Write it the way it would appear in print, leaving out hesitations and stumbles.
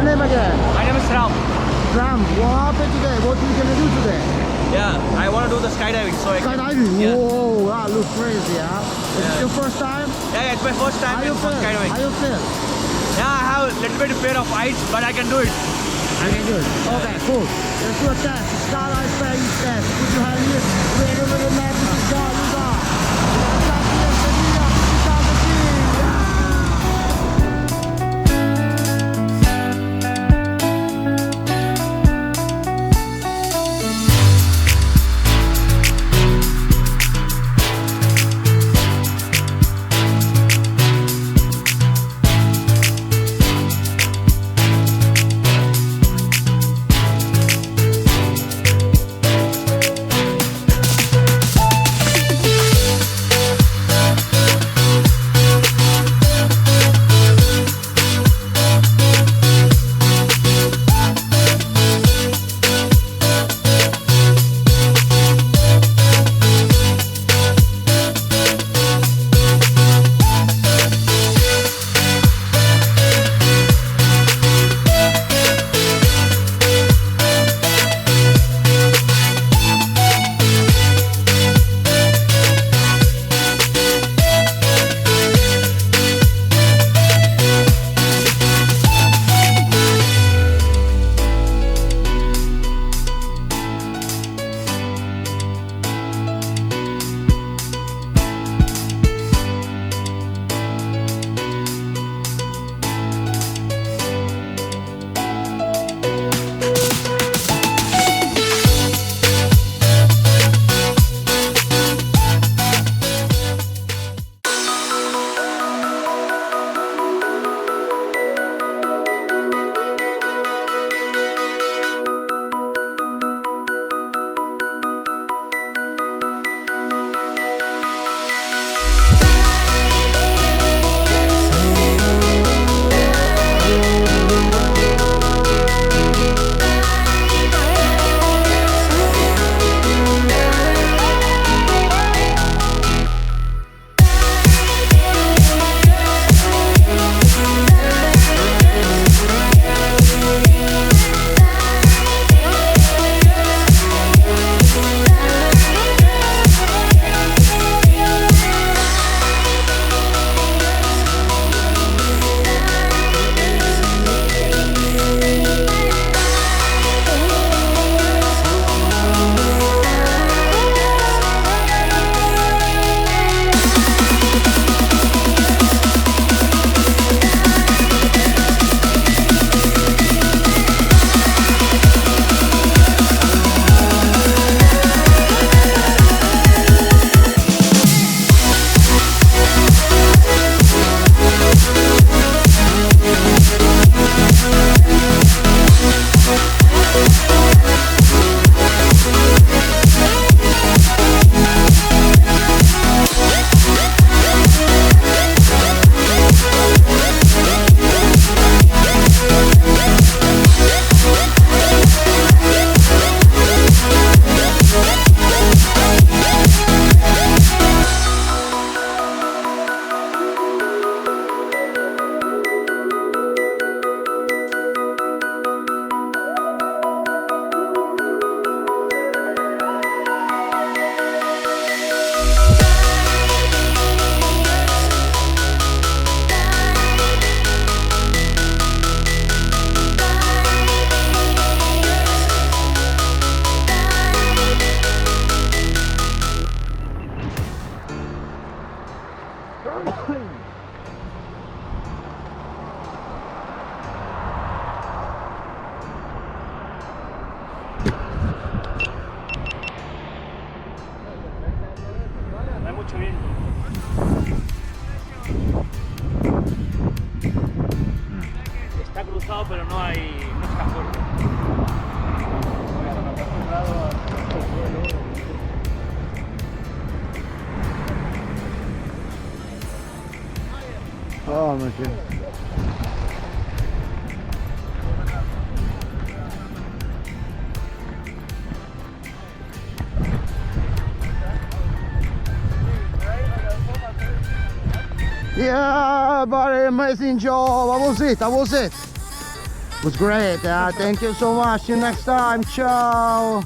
name again? My name is Ram. Ram, what happened today? What are you gonna do today? Yeah, I want to do the skydiving. So I can, Skydiving? Yeah. Whoa, that looks crazy, yeah? Is it your first time? Yeah, it's my first time How in you feel? skydiving. How you feel? Yeah, I have a little bit of fear of heights, but I can do it. Okay, good. Okay, cool. Let's do a test. Skydive phase test. Put your hand here. Ready with the map. This is God. Está cruzado, pero no está fuerte. Oh, my goodness. Yeah, buddy, amazing job. I was it. was great. Thank you so much. See you next time. Ciao.